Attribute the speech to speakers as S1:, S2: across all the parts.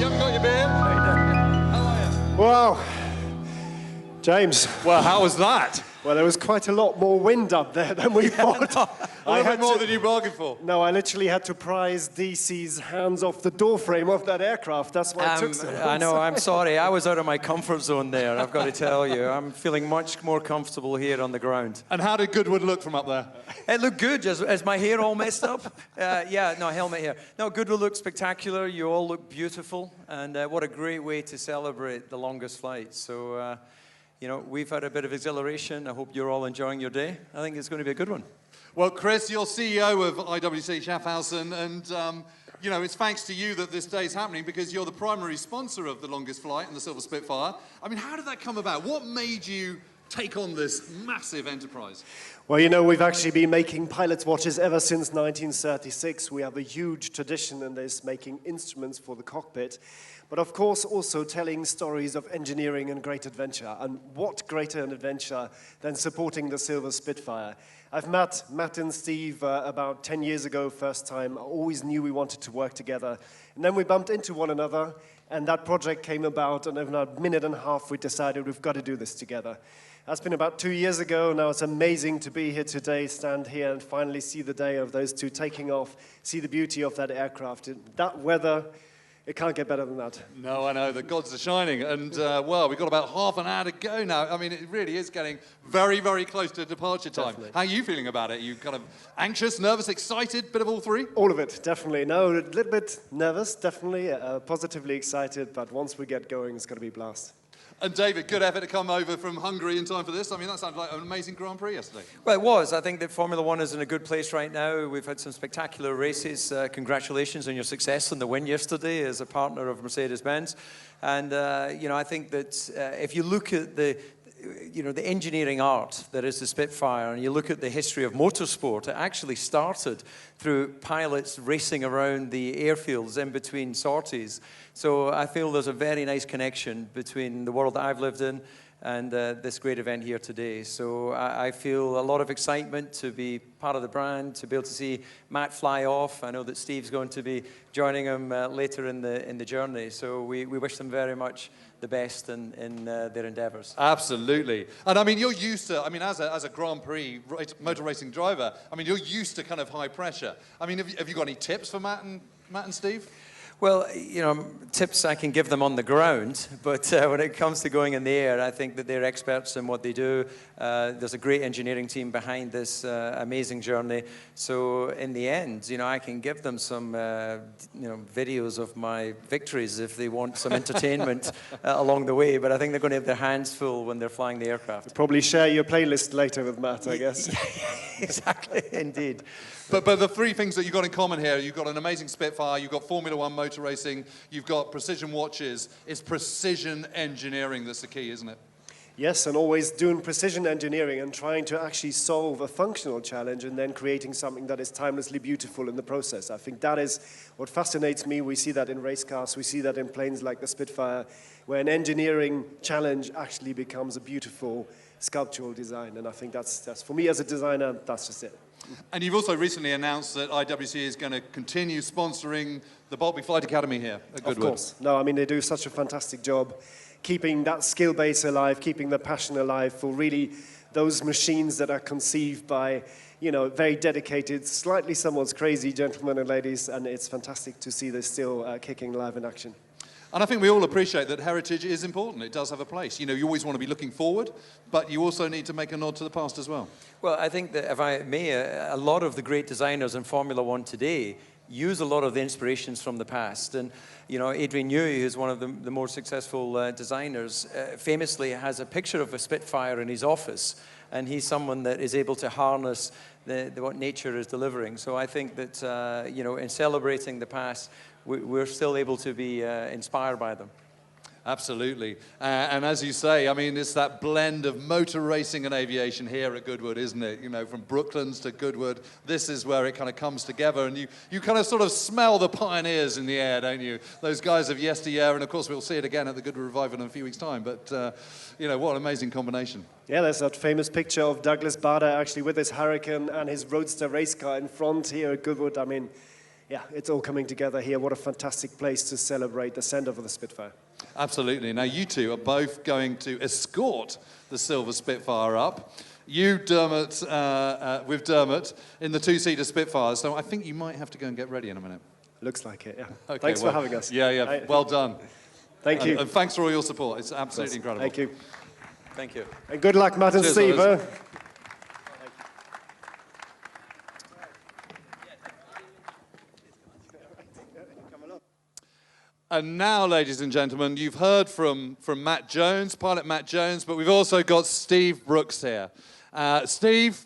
S1: haven't got your beer? How are you?
S2: Wow. James.
S1: Well, how was that?
S2: Well, there was quite a lot more wind up there than we thought.
S1: A little bit more than you bargained for.
S2: No, I literally had to prise DC's hands off the doorframe of that aircraft. That's why it took so long.
S3: I know, I'm sorry. I was out of my comfort zone there, I've got to tell you. I'm feeling much more comfortable here on the ground.
S1: And how did Goodwood look from up there?
S3: It looked good. Is my hair all messed up? Yeah, no, helmet hair. No, Goodwood looked spectacular. You all look beautiful. And what a great way to celebrate the longest flight. So, you know, we've had a bit of exhilaration. I hope you're all enjoying your day. I think it's going to be a good one.
S1: Well, Chris, you're CEO of IWC Schaffhausen, and you know, it's thanks to you that this day is happening because you're the primary sponsor of the longest flight and the Silver Spitfire. I mean, how did that come about? What made you take on this massive enterprise?
S2: Well, you know, we've actually been making pilot's watches ever since 1936. We have a huge tradition in this, making instruments for the cockpit. But of course, also telling stories of engineering and great adventure. And what greater an adventure than supporting the Silver Spitfire? I've met Matt and Steve about 10 years ago, first time. I always knew we wanted to work together. And then we bumped into one another, and that project came about, and in a minute and a half, we decided we've got to do this together. That's been about 2 years ago. Now it's amazing to be here today, stand here, and finally see the day of those two taking off, see the beauty of that aircraft. That weather, it can't get better than that.
S1: No, I know, the gods are shining. And, well, we've got about half an hour to go now. I mean, it really is getting very, very close to departure time.
S2: Definitely.
S1: How are you feeling about it? Are you kind of anxious, nervous, excited, bit of all three?
S2: All of it, definitely. No, a little bit nervous, definitely. Positively excited, but once we get going, it's going to be a blast.
S1: And David, good effort to come over from Hungary in time for this. I mean, that sounded like an amazing Grand Prix yesterday.
S3: Well, it was. I think that Formula One is in a good place right now. We've had some spectacular races. Congratulations on your success and the win yesterday as a partner of Mercedes-Benz. And, you know, I think that if you look at the engineering art that is the Spitfire, and you look at the history of motorsport, it actually started through pilots racing around the airfields in between sorties. So I feel there's a very nice connection between the world that I've lived in and this great event here today. So I feel a lot of excitement to be part of the brand, to be able to see Matt fly off. I know that Steve's going to be joining him later in the journey. So we wish them very much the best in their endeavors.
S1: Absolutely. And I mean, you're used to, I mean, as a Grand Prix motor racing driver, I mean, you're used to kind of high pressure. I mean, have you got any tips for Matt and Steve?
S3: Well, you know, tips I can give them on the ground, but when it comes to going in the air, I think that they're experts in what they do. There's a great engineering team behind this amazing journey. So in the end, you know, I can give them some, videos of my victories if they want some entertainment along the way. But I think they're going to have their hands full when they're flying the aircraft.
S2: Probably share your playlist later with Matt, I guess.
S3: Exactly, indeed.
S1: But the three things that you've got in common here, you've got an amazing Spitfire, you've got Formula One motor racing, you've got precision watches. It's precision engineering that's the key, isn't it?
S2: Yes, and always doing precision engineering and trying to actually solve a functional challenge and then creating something that is timelessly beautiful in the process. I think that is what fascinates me. We see that in race cars, we see that in planes like the Spitfire, where an engineering challenge actually becomes a beautiful sculptural design. And I think that's for me as a designer, that's just it.
S1: And you've also recently announced that IWC is going to continue sponsoring the Boltby Flight Academy here at Goodwood.
S2: Of course. No, I mean, they do such a fantastic job keeping that skill base alive, keeping the passion alive for really those machines that are conceived by, you know, very dedicated, slightly somewhat crazy gentlemen and ladies, and it's fantastic to see this still kicking live in action.
S1: And I think we all appreciate that heritage is important. It does have a place. You know, you always want to be looking forward, but you also need to make a nod to the past as well.
S3: Well, I think that, if I may, a lot of the great designers in Formula One today use a lot of the inspirations from the past. And, you know, Adrian Newey, who's one of the more successful designers, famously has a picture of a Spitfire in his office. And he's someone that is able to harness what nature is delivering. So I think that, you know, in celebrating the past, we're still able to be inspired by them.
S1: Absolutely. And as you say, I mean, it's that blend of motor racing and aviation here at Goodwood, isn't it? You know, from Brooklands to Goodwood, this is where it kind of comes together. And you kind of sort of smell the pioneers in the air, don't you? Those guys of yesteryear. And of course, we'll see it again at the Goodwood Revival in a few weeks' time. But, you know, what an amazing combination.
S2: Yeah, there's that famous picture of Douglas Bader actually with his Hurricane and his Roadster race car in front here at Goodwood. I mean, yeah, it's all coming together here. What a fantastic place to celebrate the send-off of the Spitfire.
S1: Absolutely. Now, you two are both going to escort the Silver Spitfire up. You, Dermot, with Dermot, in the two-seater Spitfires. So I think you might have to go and get ready in a minute.
S2: Looks like it, yeah.
S1: Okay,
S2: Thanks for having us.
S1: Yeah, well done.
S2: Thank you.
S1: And thanks for all your support. It's absolutely incredible.
S2: Thank you.
S3: Thank you.
S2: And good luck, Matt and
S1: Cheers,
S2: Steve.
S1: fellas. And now, ladies and gentlemen, you've heard from Matt Jones, pilot Matt Jones, but we've also got Steve Brooks here. Steve,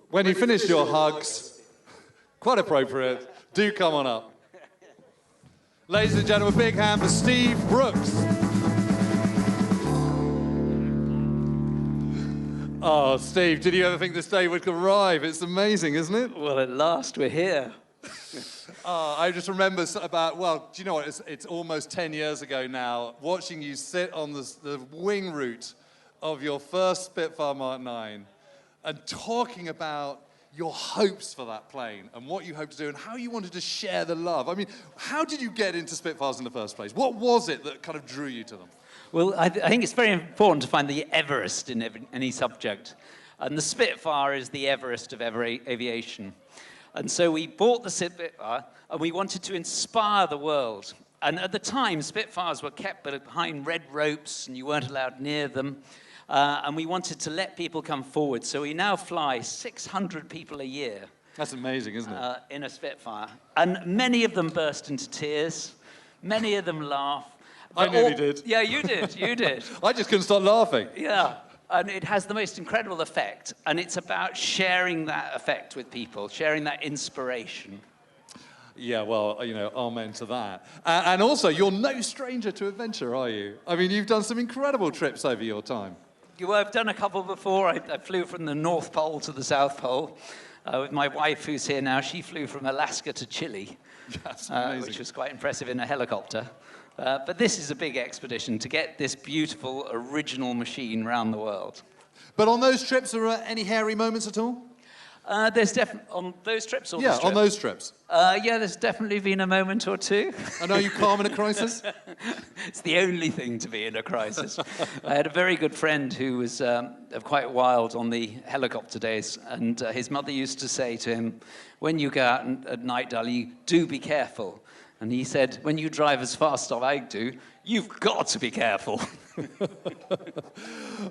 S1: when you finish your hugs, quite appropriate, do come on up. Ladies and gentlemen, big hand for Steve Brooks. Oh, Steve, did you ever think this day would arrive? It's amazing, isn't it?
S4: Well, at last we're here.
S1: I just remember about, well, do you know what, it's almost 10 years ago now, watching you sit on the wing root of your first Spitfire Mark 9 and talking about your hopes for that plane and what you hoped to do and how you wanted to share the love. I mean, how did you get into Spitfires in the first place? What was it that kind of drew you to them?
S4: Well, I think it's very important to find the Everest in any subject. And the Spitfire is the Everest of aviation. And so we bought the Spitfire, and we wanted to inspire the world. And at the time, Spitfires were kept behind red ropes, and you weren't allowed near them. And we wanted to let people come forward. So we now fly 600 people a year.
S1: That's amazing, isn't it?
S4: In a Spitfire. And many of them burst into tears. Many of them laugh.
S1: I nearly did.
S4: Yeah, you did. You did.
S1: I just couldn't stop laughing.
S4: Yeah. And it has the most incredible effect. And it's about sharing that effect with people, sharing that inspiration.
S1: Yeah, well, you know, amen to that. And also, you're no stranger to adventure, are you? I mean, you've done some incredible trips over your time.
S4: Well, I've done a couple before. I flew from the North Pole to the South Pole. With my wife, who's here now, she flew from Alaska to Chile, which was quite impressive in a helicopter. But this is a big expedition to get this beautiful, original machine around the world.
S1: But on those trips, are there any hairy moments at all?
S4: There's definitely, on those trips or
S1: Yeah,
S4: this trip?
S1: on those trips.
S4: Yeah, there's definitely been a moment or two.
S1: And are you calm in a crisis?
S4: It's the only thing to be in a crisis. I had a very good friend who was quite wild on the helicopter days, and his mother used to say to him, when you go out at night, darling, do be careful. And he said, when you drive as fast as I do, you've got to be careful.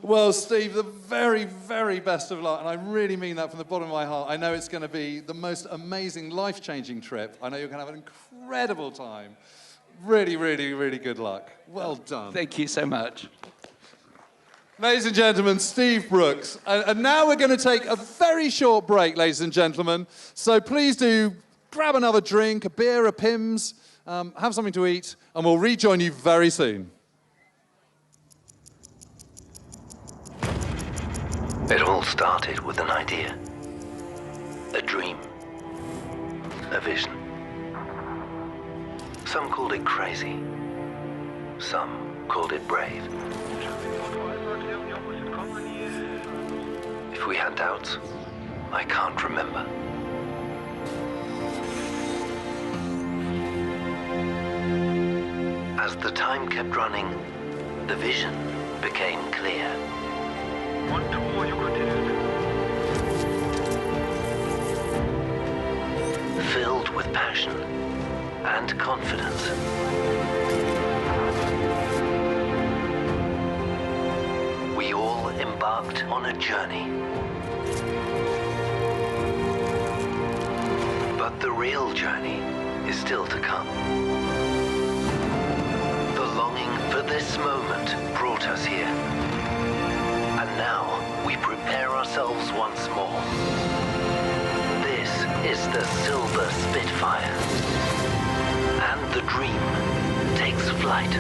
S1: Well, Steve, the very, very best of luck, and I really mean that from the bottom of my heart. I know it's going to be the most amazing, life-changing trip. I know you're going to have an incredible time. Really, really, really good luck. Well done.
S4: Thank you so much.
S1: Ladies and gentlemen, Steve Brooks. And now we're going to take a very short break, ladies and gentlemen. So please do grab another drink, a beer, a Pimm's, have something to eat, and we'll rejoin you very soon.
S5: It all started with an idea, a dream, a vision. Some called it crazy, some called it brave. If we had doubts, I can't remember. As the time kept running, the vision became clear.
S6: 1, 2, you continued.
S5: Filled with passion and confidence. We all embarked on a journey. But the real journey is still to come. The longing for this moment brought us here. And now we prepare ourselves once more. This is the Silver Spitfire. And the dream takes flight.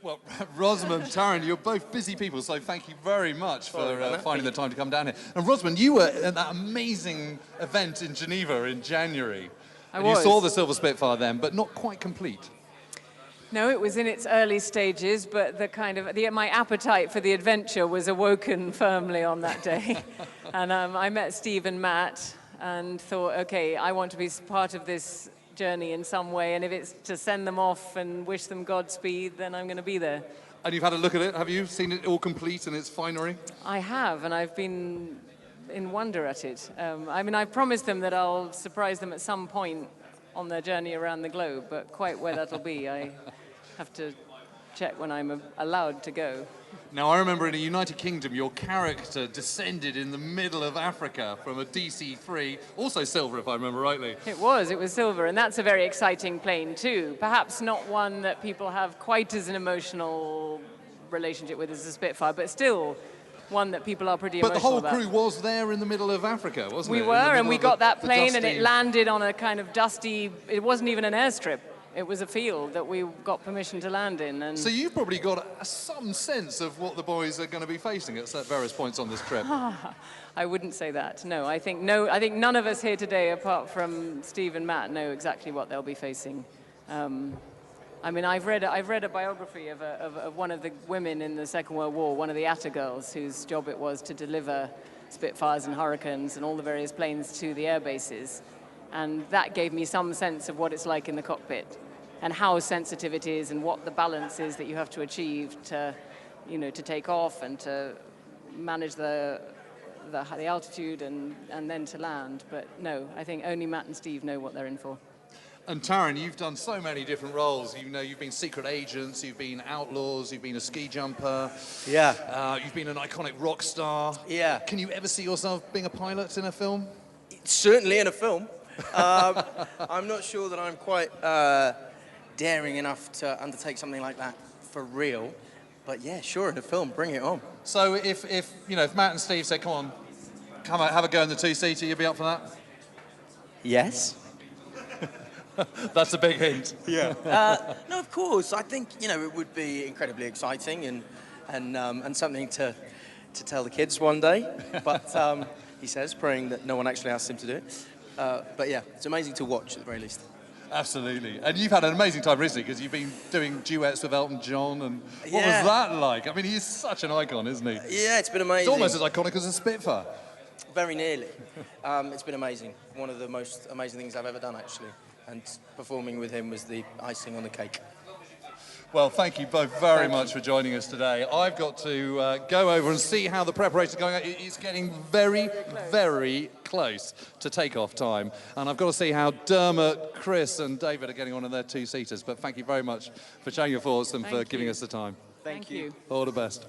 S1: Well, Rosamund, Taryn, you're both busy people, so thank you very much for finding the time to come down here. And Rosamund, you were at that amazing event in Geneva in January. You saw the Silver Spitfire then, but not quite complete.
S7: No, it was in its early stages, but my appetite for the adventure was awoken firmly on that day. And I met Steve and Matt and thought, okay, I want to be part of this journey in some way, and if it's to send them off and wish them Godspeed, then I'm going to be there.
S1: And you've had a look at it, have you? Seen it all complete in its finery?
S7: I have, and I've been in wonder at it. I promised them that I'll surprise them at some point on their journey around the globe, but quite where that'll be, I have to check when I'm allowed to go.
S1: Now, I remember in the United Kingdom, your character descended in the middle of Africa from a DC-3, also silver, if I remember rightly.
S7: It was silver, and that's a very exciting plane too. Perhaps not one that people have quite as an emotional relationship with as the Spitfire, but still one that people are pretty
S1: But the
S7: emotional
S1: whole
S7: about.
S1: crew was there in the middle of Africa, wasn't
S7: We
S1: it?
S7: were, and we got that plane, and
S1: dusty-
S7: it landed on a kind of dusty, it wasn't even an airstrip. It was a field that we got permission to land in. And
S1: So you've probably got some sense of what the boys are going to be facing at various points on this trip.
S7: I wouldn't say that. No, I think none of us here today, apart from Steve and Matt, know exactly what they'll be facing. I mean, I've read a biography of one of the women in the Second World War, one of the Atta girls, whose job it was to deliver Spitfires and Hurricanes and all the various planes to the air bases. And that gave me some sense of what it's like in the cockpit and how sensitive it is and what the balance is that you have to achieve to, to take off and to manage the altitude and then to land. But no, I think only Matt and Steve know what they're in for.
S1: And Taryn, you've done so many different roles. You've been secret agents, you've been outlaws, you've been a ski jumper.
S8: Yeah.
S1: You've been an iconic rock star.
S8: Yeah.
S1: Can you ever see yourself being a pilot in a film?
S8: Certainly in a film. I'm not sure that I'm quite daring enough to undertake something like that for real. But yeah, sure, in a film, bring it on.
S1: So if Matt and Steve said, come out, have a go in the two-seater, you'd be up for that?
S8: Yes.
S1: That's a big hint.
S8: Yeah. No, of course. I think it would be incredibly exciting and something to tell the kids one day. But he says, praying that no one actually asks him to do it. But yeah, it's amazing to watch at the very least.
S1: Absolutely. And you've had an amazing time recently because you've been doing duets with Elton John. And what was
S8: Yeah.
S1: that like? I mean, he's such an icon, isn't he?
S8: Yeah, it's been amazing.
S1: It's almost as iconic as a Spitfire.
S8: Very nearly. It's been amazing. One of the most amazing things I've ever done, actually. And performing with him was the icing on the cake.
S1: Well, thank you both very much for joining us today. I've got to go over and see how the preparations are going. It's getting very, very close to takeoff time. And I've got to see how Dermot, Chris and David are getting on in their two-seaters. But thank you very much for sharing your thoughts and for giving us the time.
S7: Thank you.
S1: All the best.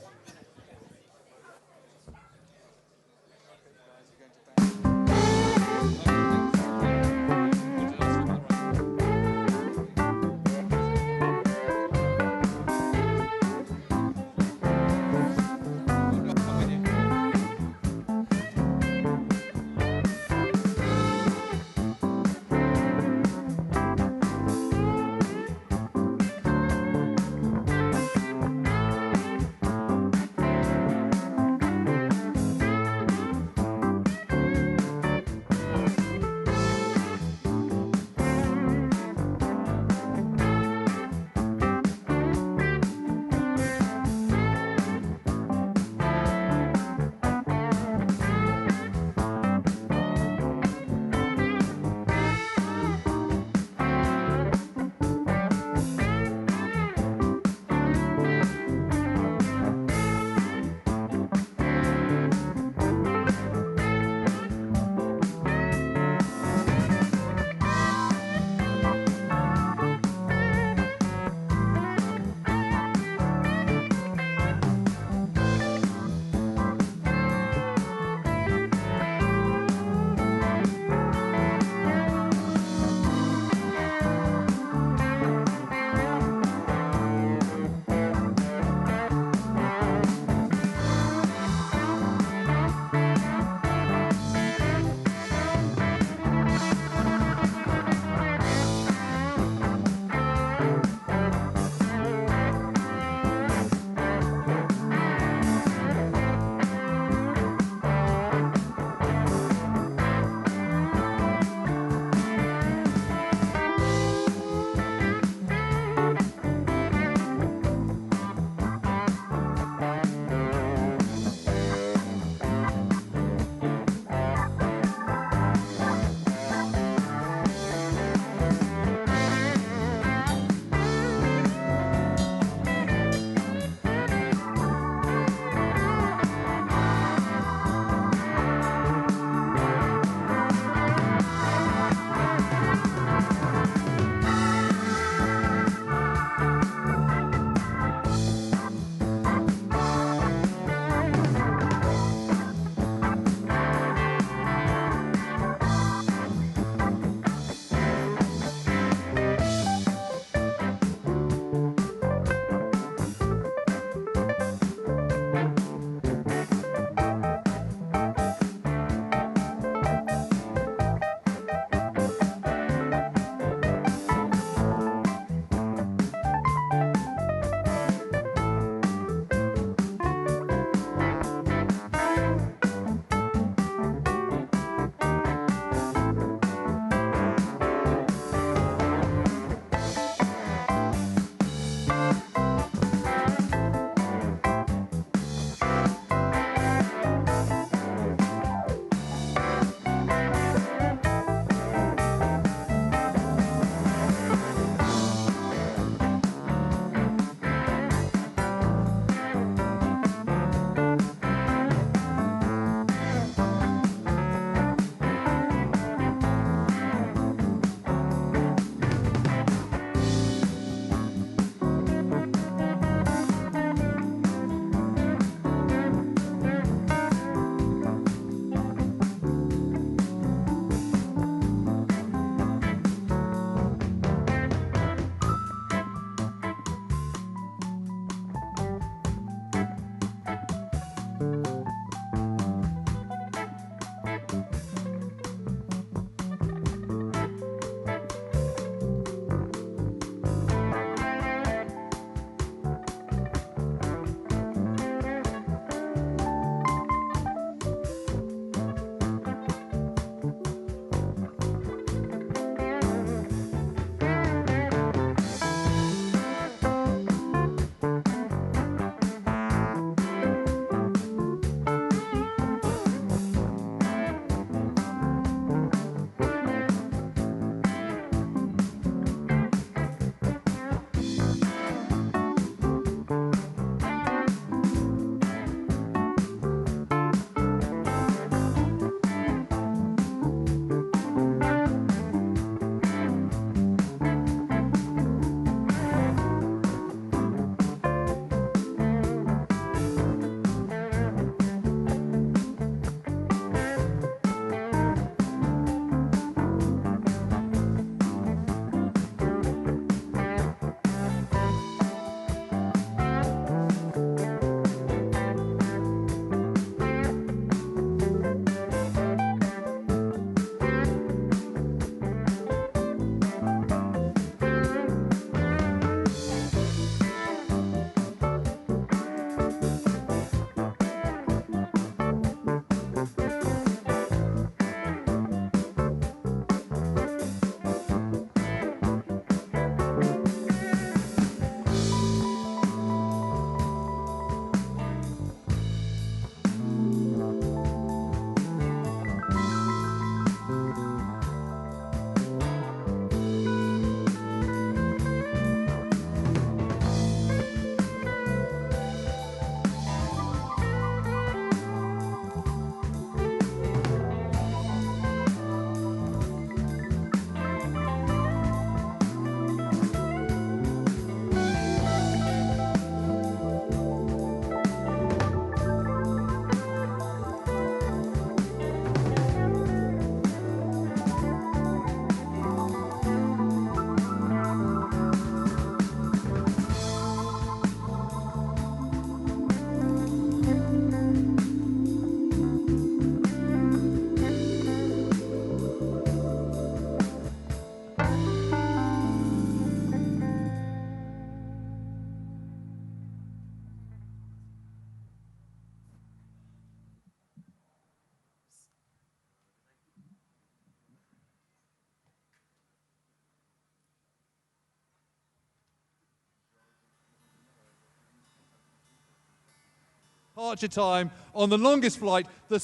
S1: departure time on the longest flight, the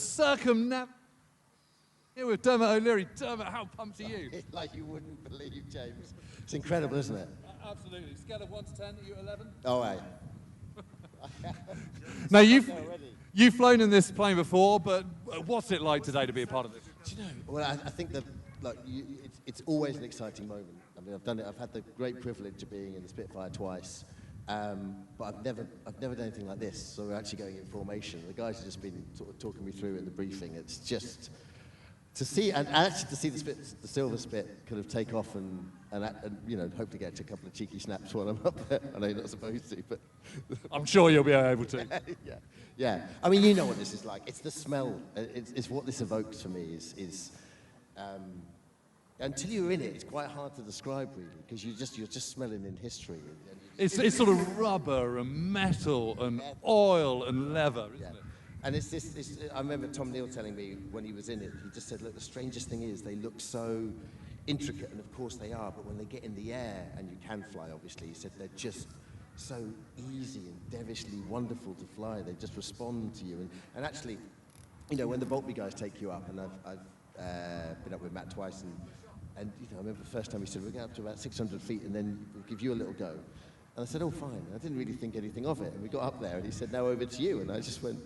S1: Here with Dermot O'Leary. Dermot, how pumped are you?
S9: Like you wouldn't believe, James. It's incredible, isn't it?
S1: Absolutely. Scale of 1 to 10, are you 11?
S9: Oh, right.
S1: Now, you've flown in this plane before, but what's it like today to be a part of this?
S9: Do you know? Well, I think that it's always an exciting moment. I mean, I've done it. I've had the great privilege of being in the Spitfire twice, but I've never done anything like this. So we're actually going in formation. The guys have just been sort of talking me through in the briefing. It's just to see and actually to see the silver spit kind of take off and you know, hope to get a couple of cheeky snaps while I'm up there. I know you're not supposed to, but
S1: I'm sure you'll be able to.
S9: Yeah. I mean, you know what this is like. It's the smell. It's what this evokes for me. Until you're in it, it's quite hard to describe really, because you're just smelling in history.
S1: It's sort of rubber and metal and oil and leather, isn't it?
S9: And it's this. I remember Tom Neal telling me when he was in it. He just said, "Look, the strangest thing is they look so intricate, and of course they are. But when they get in the air, and you can fly, obviously, he said they're just so easy and devilishly wonderful to fly. They just respond to you. And actually, you know, when the Volpe guys take you up, and I've been up with Matt twice, and you know, I remember the first time he said, we're going up to about 600 feet, and then we'll give you a little go. And I said, oh, fine. I didn't really think anything of it. And we got up there, and he said, now over to you. And I just went,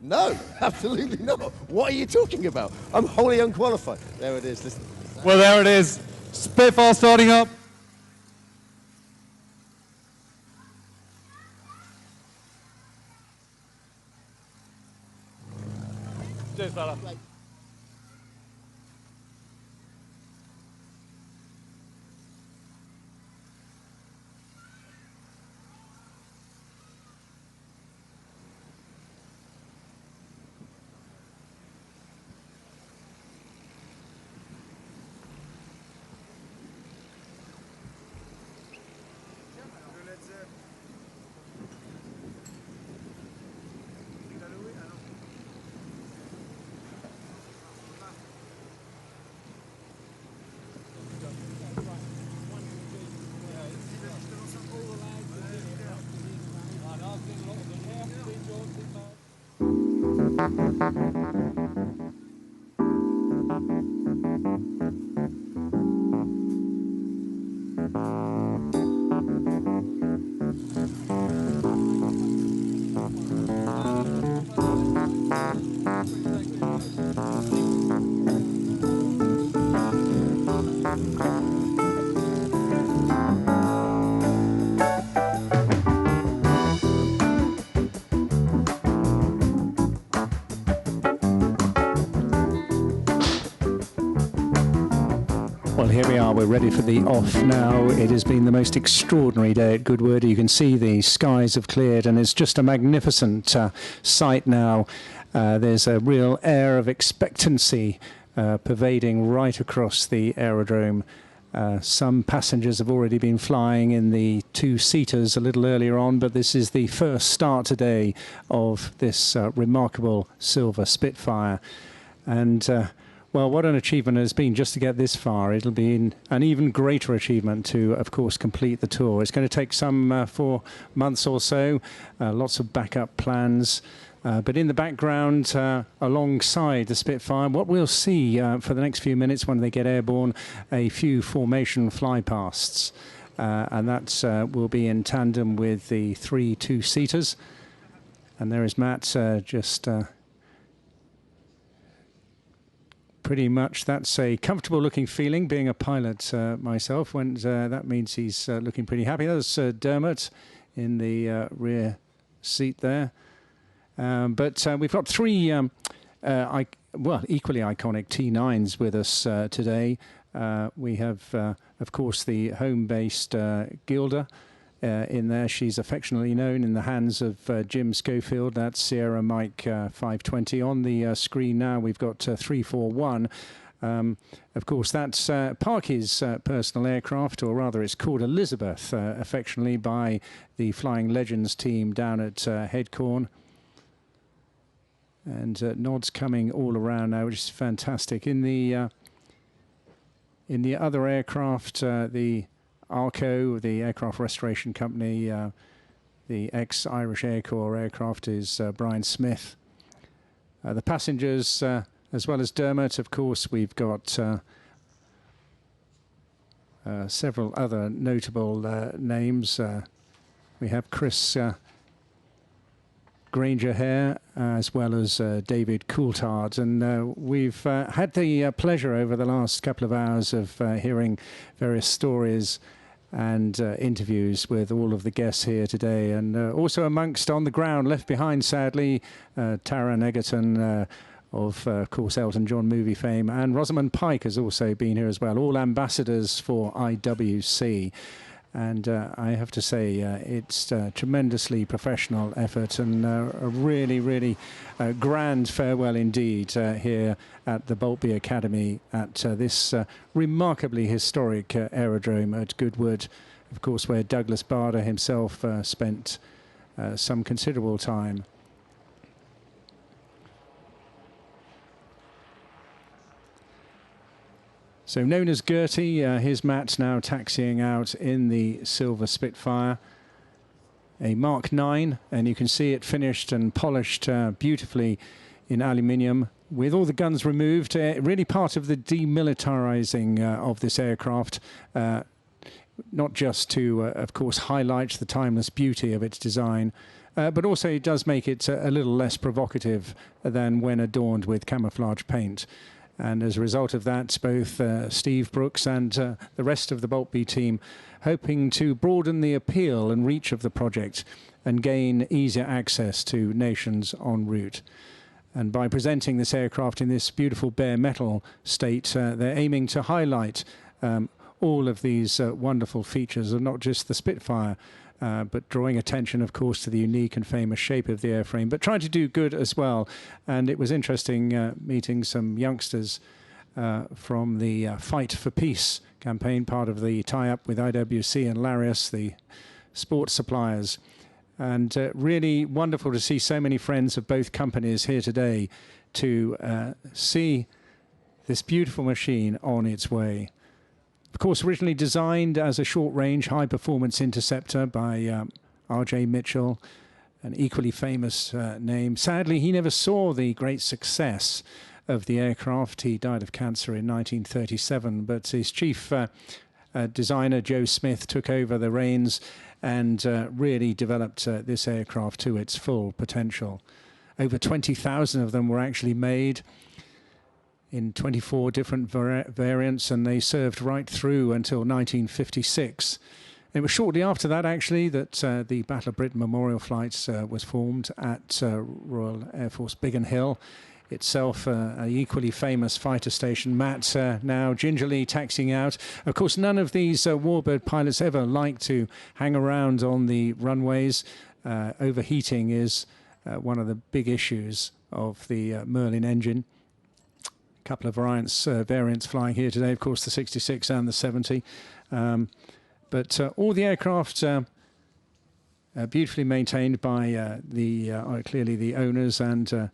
S9: no, absolutely not. What are you talking about? I'm wholly unqualified. There it is. Listen.
S1: Well, there it is. Spitfire starting up. Cheers, fella.
S10: Well, here we are. We're ready for the off now. It has been the most extraordinary day at Goodwood. You can see the skies have cleared, and it's just a magnificent sight now. There's a real air of expectancy pervading right across the aerodrome. Some passengers have already been flying in the two-seaters a little earlier on, but this is the first start today of this remarkable silver Spitfire. And well, what an achievement it has been just to get this far. It'll be an even greater achievement to, of course, complete the tour. It's going to take some 4 months or so, lots of backup plans. But in the background, alongside the Spitfire, what we'll see for the next few minutes when they get airborne, a few formation flypasts. And that will be in tandem with the 3 two-seaters. And there is Matt just... pretty much, that's a comfortable looking feeling, being a pilot myself, when that means he's looking pretty happy. There's Dermot in the rear seat there. But we've got 3, equally iconic T9s with us today. We have, of course, the home-based Gilda in there. She's affectionately known in the hands of Jim Schofield. That's Sierra Mike 520. On the screen now, we've got 341. Of course, that's Parky's personal aircraft, or rather it's called Elizabeth, affectionately, by the Flying Legends team down at Headcorn. And nods coming all around now, which is fantastic. In the other aircraft, the Arco, the aircraft restoration company, the ex-Irish Air Corps aircraft is Brian Smith. The passengers, as well as Dermot, of course, we've got several other notable names. We have Chris Granger here, as well as David Coulthard. And we've had the pleasure over the last couple of hours of hearing various stories and interviews with all of the guests here today. And also amongst on the ground, left behind, sadly, Taron Egerton, of course, Elton John movie fame, and Rosamund Pike has also been here as well, all ambassadors for IWC. And I have to say, it's a tremendously professional effort and a really, really grand farewell indeed here at the Boltby Academy at this remarkably historic aerodrome at Goodwood, of course, where Douglas Bader himself spent some considerable time. So known as Gertie, here's Matt now taxiing out in the silver Spitfire, a Mark 9, and you can see it finished and polished beautifully in aluminium with all the guns removed, really part of the demilitarizing of this aircraft, not just to, of course, highlight the timeless beauty of its design, but also it does make it a little less provocative than when adorned with camouflage paint. And as a result of that, both Steve Brooks and the rest of the Boltby team hoping to broaden the appeal and reach of the project and gain easier access to nations en route. And by presenting this aircraft in this beautiful bare metal state, they're aiming to highlight all of these wonderful features of not just the Spitfire, but drawing attention, of course, to the unique and famous shape of the airframe, but trying to do good as well. And it was interesting meeting some youngsters from the Fight for Peace campaign, part of the tie-up with IWC and Larius, the sports suppliers. And really wonderful to see so many friends of both companies here today to see this beautiful machine on its way. Of course, originally designed as a short-range, high-performance interceptor by R.J. Mitchell, an equally famous name. Sadly, he never saw the great success of the aircraft. He died of cancer in 1937, but his chief designer, Joe Smith, took over the reins and really developed this aircraft to its full potential. Over 20,000 of them were actually made in 24 different variants, and they served right through until 1956. It was shortly after that, actually, that the Battle of Britain Memorial Flights was formed at Royal Air Force Biggin Hill, itself an equally famous fighter station. Matt now gingerly taxiing out. Of course, none of these warbird pilots ever like to hang around on the runways. Overheating is one of the big issues of the Merlin engine. Couple of variants flying here today, of course, the 66 and the 70. But all the aircraft beautifully maintained by clearly the owners, and a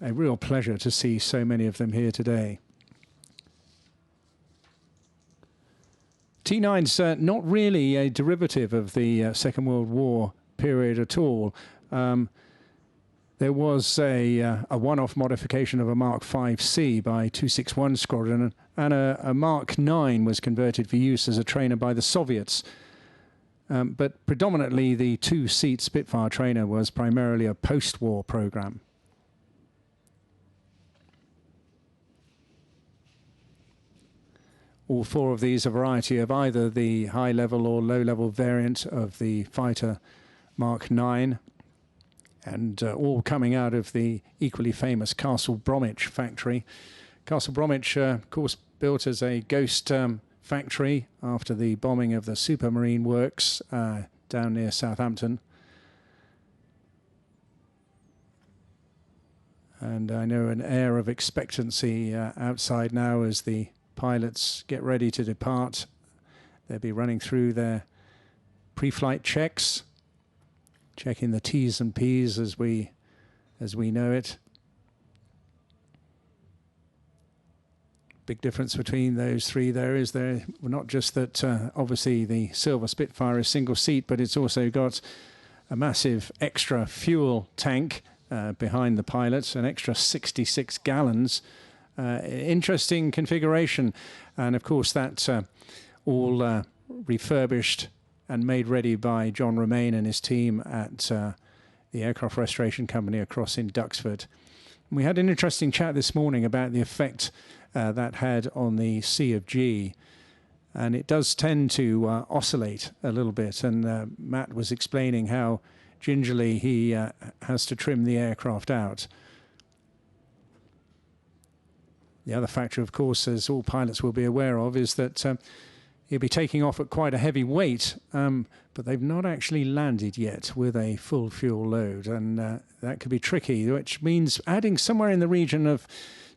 S10: real pleasure to see so many of them here today. T9's not really a derivative of the Second World War period at all. There was a one-off modification of a Mark 5C by 261 Squadron, and a Mark 9 was converted for use as a trainer by the Soviets. But predominantly the two-seat Spitfire trainer was primarily a post-war program. All four of these, a variety of either the high-level or low-level variant of the fighter Mark 9. And all coming out of the equally famous Castle Bromwich factory. Castle Bromwich, of course, built as a ghost factory after the bombing of the Supermarine Works down near Southampton. And I know an air of expectancy outside now as the pilots get ready to depart. They'll be running through their pre-flight checks, checking the T's and P's as we know it. Big difference between those three there is not just that obviously the silver Spitfire is single seat, but it's also got a massive extra fuel tank behind the pilot, an extra 66 gallons. Interesting configuration, and of course that's all refurbished and made ready by John Romain and his team at the aircraft restoration company across in Duxford. We had an interesting chat this morning about the effect that had on the C of G, and it does tend to oscillate a little bit, and Matt was explaining how gingerly he has to trim the aircraft out. The other factor, of course, as all pilots will be aware of, is that he'll be taking off at quite a heavy weight, but they've not actually landed yet with a full fuel load, and that could be tricky, which means adding somewhere in the region of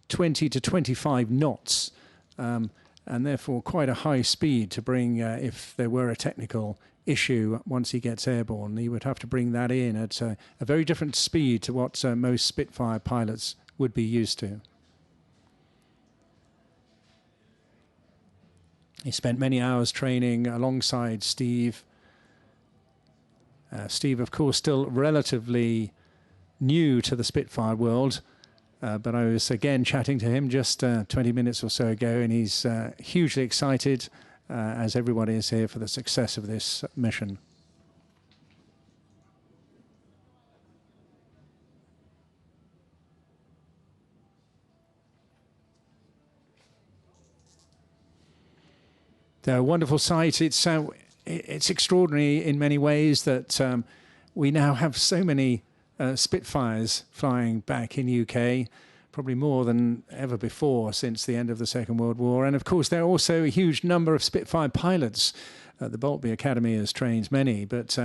S10: 20 to 25 knots, and therefore quite a high speed to bring, if there were a technical issue once he gets airborne, he would have to bring that in at a very different speed to what most Spitfire pilots would be used to. He spent many hours training alongside Steve. Steve, of course, still relatively new to the Spitfire world, but I was again chatting to him just 20 minutes or so ago, and he's hugely excited, as everyone is here, for the success of this mission. A wonderful sight. It's extraordinary in many ways that we now have so many Spitfires flying back in UK, probably more than ever before since the end of the Second World War. And of course, there are also a huge number of Spitfire pilots. The Boltby Academy has trained many, but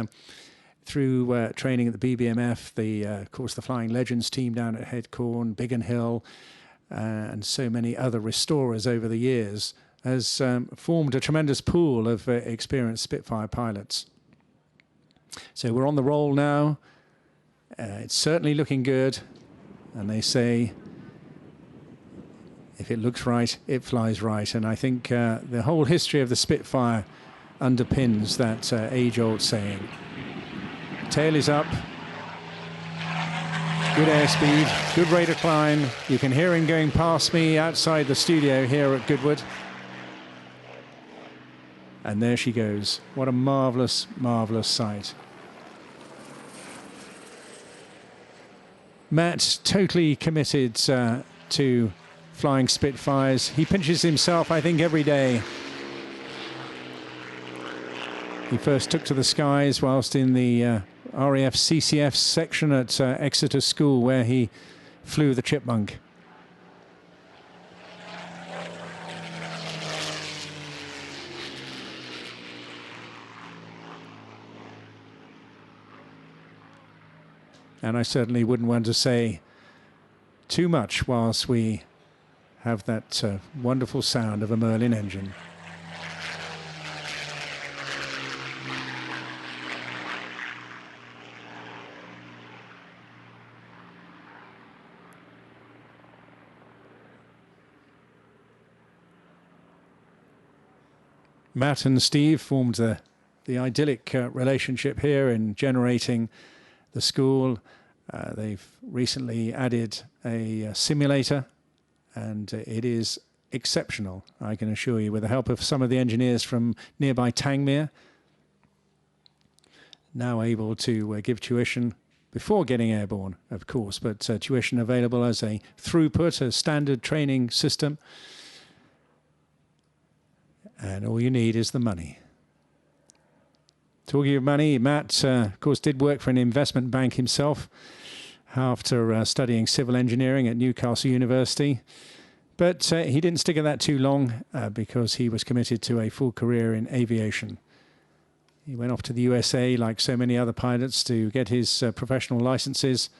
S10: through training at the BBMF, of course, the Flying Legends team down at Headcorn, Biggin Hill, and so many other restorers over the years, has formed a tremendous pool of experienced Spitfire pilots. So we're on the roll now. It's certainly looking good. And they say, if it looks right, it flies right. And I think the whole history of the Spitfire underpins that age-old saying. Tail is up. Good airspeed, good rate of climb. You can hear him going past me outside the studio here at Goodwood. And there she goes. What a marvellous, marvellous sight. Matt, totally committed to flying Spitfires. He pinches himself, I think, every day. He first took to the skies whilst in the RAF CCF section at Exeter School, where he flew the Chipmunk. And I certainly wouldn't want to say too much whilst we have that wonderful sound of a Merlin engine. Matt and Steve formed the idyllic relationship here in generating the school. They've recently added a simulator, and it is exceptional, I can assure you, with the help of some of the engineers from nearby Tangmere. Now able to give tuition before getting airborne, of course, but tuition available as a throughput, a standard training system. And all you need is the money. Talking of money, Matt, of course, did work for an investment bank himself after studying civil engineering at Newcastle University. But he didn't stick at that too long because he was committed to a full career in aviation. He went off to the USA, like so many other pilots, to get his professional licenses.